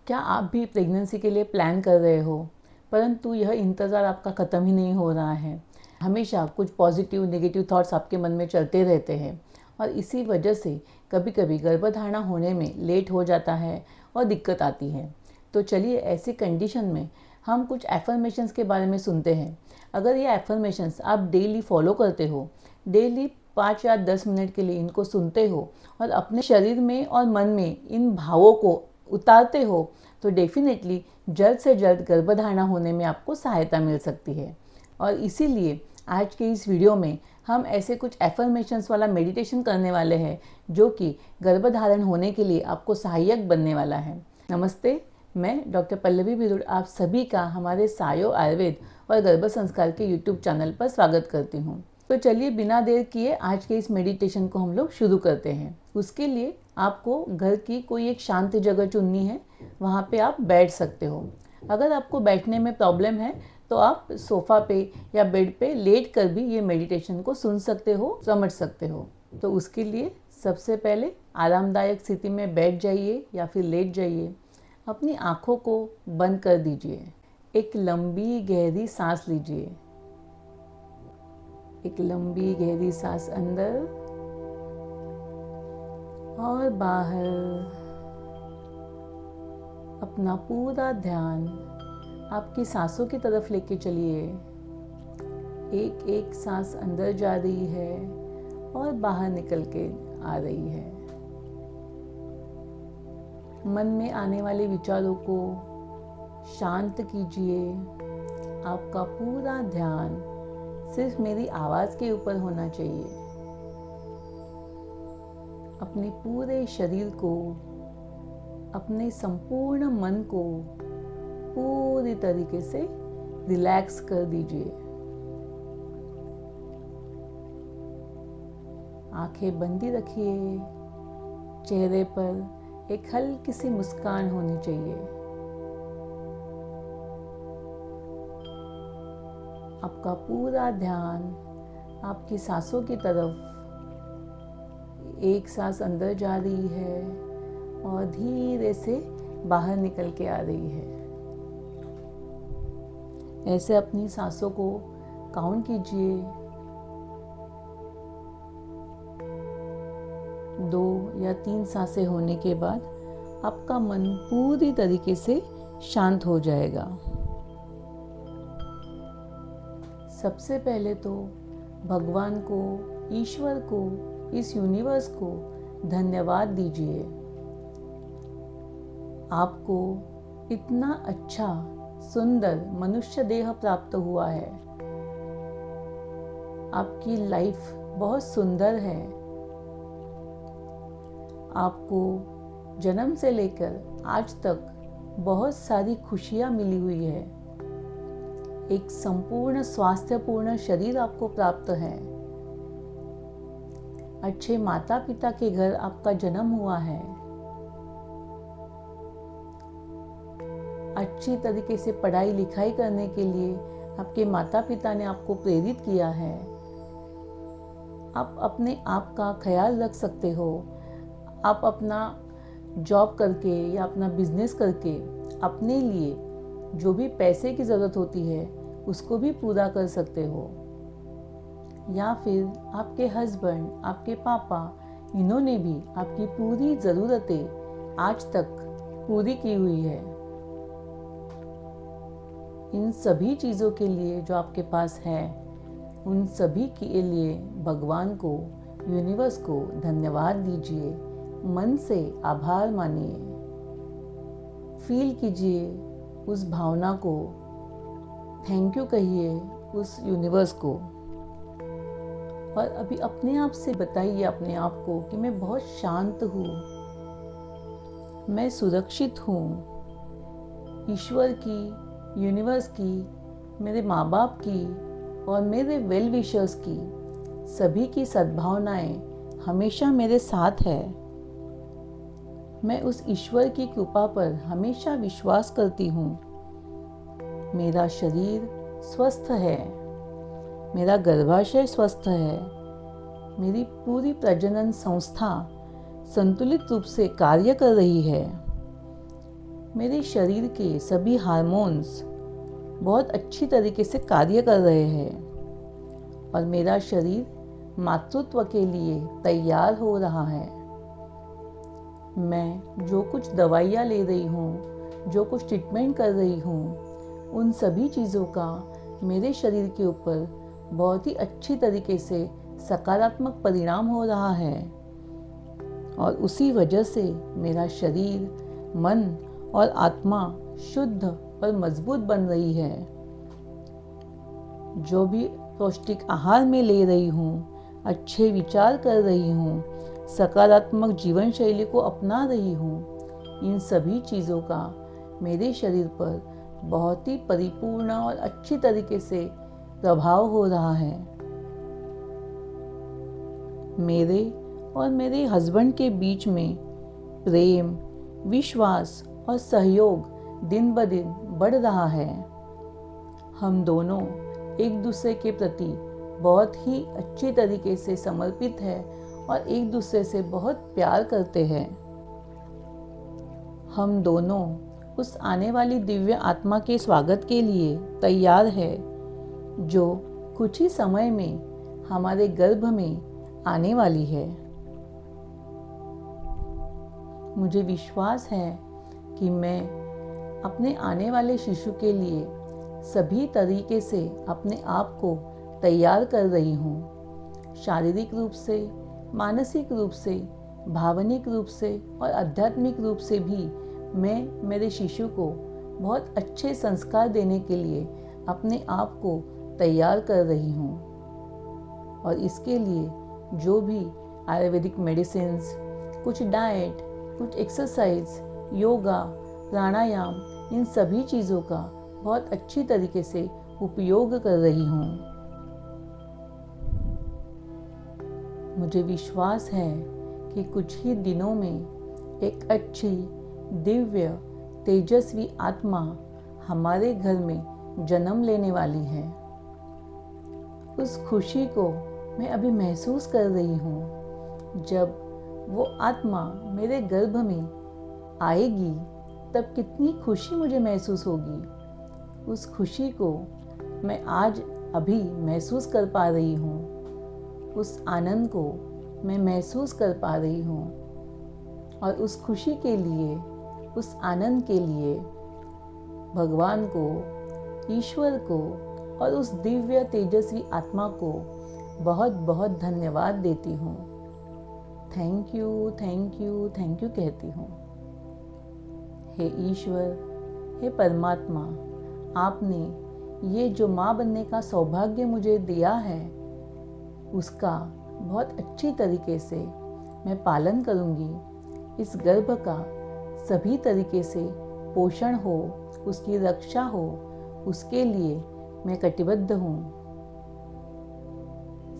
क्या आप भी प्रेगनेंसी के लिए प्लान कर रहे हो, परंतु यह इंतज़ार आपका ख़त्म ही नहीं हो रहा है। हमेशा कुछ पॉजिटिव नेगेटिव थॉट्स आपके मन में चलते रहते हैं और इसी वजह से कभी कभी गर्भधारणा होने में लेट हो जाता है और दिक्कत आती है। तो चलिए ऐसी कंडीशन में हम कुछ एफर्मेशंस के बारे में सुनते हैं। अगर ये एफर्मेशंस आप डेली फॉलो करते हो, डेली 5 या 10 मिनट के लिए इनको सुनते हो और अपने शरीर में और मन में इन भावों को उतारते हो, तो डेफिनेटली जल्द से जल्द गर्भधारणा होने में आपको सहायता मिल सकती है। और इसीलिए आज के इस वीडियो में हम ऐसे कुछ एफर्मेशंस वाला मेडिटेशन करने वाले हैं जो कि गर्भधारण होने के लिए आपको सहायक बनने वाला है। नमस्ते, मैं डॉक्टर पल्लवी भिरुड़ आप सभी का हमारे सायो आयुर्वेद और गर्भ संस्कार के यूट्यूब चैनल पर स्वागत करती हूँ। तो चलिए बिना देर किए आज के इस मेडिटेशन को हम लोग शुरू करते हैं। उसके लिए आपको घर की कोई एक शांत जगह चुननी है, वहाँ पे आप बैठ सकते हो। अगर आपको बैठने में प्रॉब्लम है तो आप सोफ़ा पे या बेड पे लेट कर भी ये मेडिटेशन को सुन सकते हो, समझ सकते हो। तो उसके लिए सबसे पहले आरामदायक स्थिति में बैठ जाइए या फिर लेट जाइए। अपनी आँखों को बंद कर दीजिए। एक लंबी गहरी सांस लीजिए। एक लंबी गहरी सांस अंदर और बाहर। अपना पूरा ध्यान आपकी सांसों की तरफ लेके चलिए। एक एक सांस अंदर जा रही है और बाहर निकल के आ रही है। मन में आने वाले विचारों को शांत कीजिए। आपका पूरा ध्यान सिर्फ मेरी आवाज़ के ऊपर होना चाहिए। अपने पूरे शरीर को, अपने संपूर्ण मन को पूरी तरीके से रिलैक्स कर दीजिए। आंखें बंदी रखिए। चेहरे पर एक हल्की सी मुस्कान होनी चाहिए। आपका पूरा ध्यान आपकी सांसों की तरफ, एक सांस अंदर जा रही है और धीरे से बाहर निकल के आ रही है। ऐसे अपनी सांसों को काउंट कीजिए। 2 या 3 सांसें होने के बाद आपका मन पूरी तरीके से शांत हो जाएगा। सबसे पहले तो भगवान को, ईश्वर को, इस यूनिवर्स को धन्यवाद दीजिए। आपको इतना अच्छा सुंदर मनुष्य देह प्राप्त हुआ है। आपकी लाइफ बहुत सुंदर है। आपको जन्म से लेकर आज तक बहुत सारी खुशियां मिली हुई है। एक संपूर्ण स्वास्थ्यपूर्ण शरीर आपको प्राप्त है। अच्छे माता पिता के घर आपका जन्म हुआ है। अच्छी तरीके से पढ़ाई लिखाई करने के लिए आपके माता पिता ने आपको प्रेरित किया है। आप अपने आप का ख्याल रख सकते हो। आप अपना जॉब करके या अपना बिजनेस करके अपने लिए जो भी पैसे की ज़रूरत होती है उसको भी पूरा कर सकते हो। या फिर आपके हस्बैंड, आपके पापा, इन्होंने भी आपकी पूरी ज़रूरतें आज तक पूरी की हुई है। इन सभी चीज़ों के लिए जो आपके पास है, उन सभी के लिए भगवान को, यूनिवर्स को धन्यवाद दीजिए। मन से आभार मानिए। फील कीजिए उस भावना को। थैंक यू कहिए उस यूनिवर्स को। और अभी अपने आप से बताइए अपने आप को कि मैं बहुत शांत हूँ, मैं सुरक्षित हूँ। ईश्वर की, यूनिवर्स की, मेरे माँ बाप की और मेरे वेल विशर्स की सभी की सद्भावनाएं हमेशा मेरे साथ है। मैं उस ईश्वर की कृपा पर हमेशा विश्वास करती हूँ। मेरा शरीर स्वस्थ है। मेरा गर्भाशय स्वस्थ है। मेरी पूरी प्रजनन संस्था संतुलित रूप से कार्य कर रही है। मेरे शरीर के सभी हार्मोन्स बहुत अच्छी तरीके से कार्य कर रहे हैं और मेरा शरीर मातृत्व के लिए तैयार हो रहा है। मैं जो कुछ दवाइयाँ ले रही हूँ, जो कुछ ट्रीटमेंट कर रही हूँ, उन सभी चीज़ों का मेरे शरीर के ऊपर बहुत ही अच्छी तरीके से सकारात्मक परिणाम हो रहा है और उसी वजह से मेरा शरीर, मन और आत्मा शुद्ध और मजबूत बन रही है। जो भी पौष्टिक आहार में ले रही हूँ, अच्छे विचार कर रही हूँ, सकारात्मक जीवन शैली को अपना रही हूँ, इन सभी चीज़ों का मेरे शरीर पर बहुत ही परिपूर्ण और अच्छी तरीके से प्रभाव हो रहा है। मेरे और मेरे हस्बैंड के बीच में प्रेम, विश्वास और सहयोग दिन ब दिन बढ़ रहा है। हम दोनों एक दूसरे के प्रति बहुत ही अच्छी तरीके से समर्पित है और एक दूसरे से बहुत प्यार करते हैं। हम दोनों उस आने वाली दिव्य आत्मा के स्वागत के लिए तैयार है जो कुछ ही समय में हमारे गर्भ में आने वाली है। मुझे विश्वास है कि मैं अपने आने वाले शिशु के लिए सभी तरीके से अपने आप को तैयार कर रही हूँ। शारीरिक रूप से, मानसिक रूप से, भावनिक रूप से और आध्यात्मिक रूप से भी मैं मेरे शिशु को बहुत अच्छे संस्कार देने के लिए अपने आप को तैयार कर रही हूँ। और इसके लिए जो भी आयुर्वेदिक मेडिसिन्स, कुछ डाइट, कुछ एक्सरसाइज, योगा, प्राणायाम, इन सभी चीज़ों का बहुत अच्छी तरीके से उपयोग कर रही हूँ। मुझे विश्वास है कि कुछ ही दिनों में एक अच्छी, दिव्य, तेजस्वी आत्मा हमारे घर में जन्म लेने वाली है। उस खुशी को मैं अभी महसूस कर रही हूँ। जब वो आत्मा मेरे गर्भ में आएगी तब कितनी खुशी मुझे महसूस होगी। उस खुशी को मैं आज अभी महसूस कर पा रही हूँ। उस आनंद को मैं महसूस कर पा रही हूँ और उस खुशी के लिए, उस आनंद के लिए भगवान को, ईश्वर को और उस दिव्य तेजस्वी आत्मा को बहुत बहुत धन्यवाद देती हूँ। Thank you, thank you, thank you कहती हूँ। हे ईश्वर, हे परमात्मा, आपने ये जो माँ बनने का सौभाग्य मुझे दिया है उसका बहुत अच्छी तरीके से मैं पालन करूँगी। इस गर्भ का सभी तरीके से पोषण हो, उसकी रक्षा हो, उसके लिए मैं कटिबद्ध हूँ।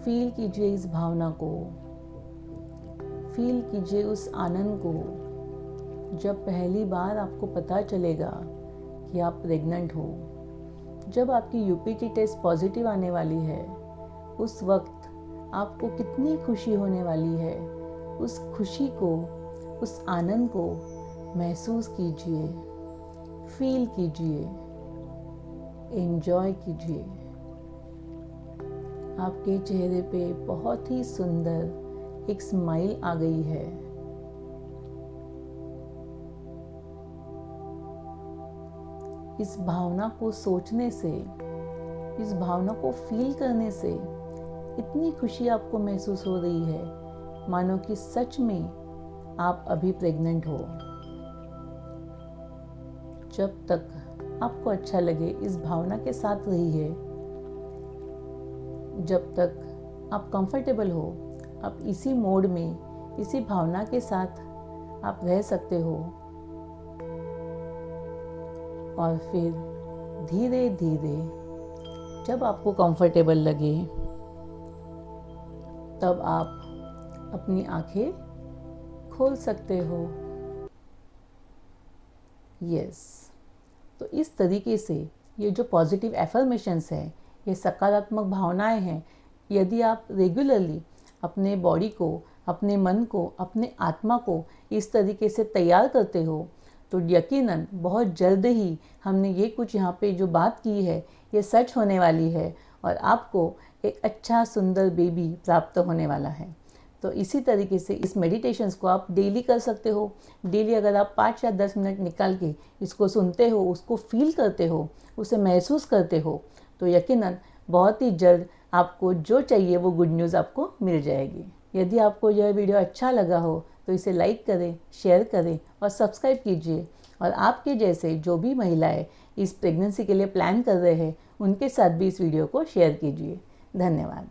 फील कीजिए इस भावना को, फील कीजिए उस आनंद को। जब पहली बार आपको पता चलेगा कि आप प्रेग्नेंट हो, जब आपकी यूपीटी टेस्ट पॉजिटिव आने वाली है, उस वक्त आपको कितनी खुशी होने वाली है। उस खुशी को, उस आनंद को महसूस कीजिए, फील कीजिए, एंजॉय कीजिए। आपके चेहरे पे बहुत ही सुंदर एक स्माइल आ गई है। इस भावना को सोचने से, इस भावना को फील करने से इतनी खुशी आपको महसूस हो रही है मानो कि सच में आप अभी प्रेग्नेंट हो। जब तक आपको अच्छा लगे इस भावना के साथ रहिए। जब तक आप कंफर्टेबल हो, आप इसी मोड में, इसी भावना के साथ आप रह सकते हो। और फिर धीरे धीरे जब आपको कंफर्टेबल लगे तब आप अपनी आंखें खोल सकते हो। यस, तो इस तरीके से ये जो पॉजिटिव एफर्मेशंस है, ये सकारात्मक भावनाएं हैं, यदि आप रेगुलरली अपने बॉडी को, अपने मन को, अपने आत्मा को इस तरीके से तैयार करते हो तो यकीनन बहुत जल्द ही हमने ये कुछ यहाँ पे जो बात की है ये सच होने वाली है और आपको एक अच्छा सुंदर बेबी प्राप्त होने वाला है। तो इसी तरीके से इस मेडिटेशंस को आप डेली कर सकते हो। डेली अगर आप 5 या 10 मिनट निकाल के इसको सुनते हो, उसको फील करते हो, उसे महसूस करते हो, तो यकीनन बहुत ही जल्द आपको जो चाहिए वो गुड न्यूज़ आपको मिल जाएगी। यदि आपको यह वीडियो अच्छा लगा हो तो इसे लाइक करें, शेयर करें और सब्सक्राइब कीजिए। और आपके जैसे जो भी महिलाएं इस प्रेगनेंसी के लिए प्लान कर रहे हैं उनके साथ भी इस वीडियो को शेयर कीजिए। धन्यवाद।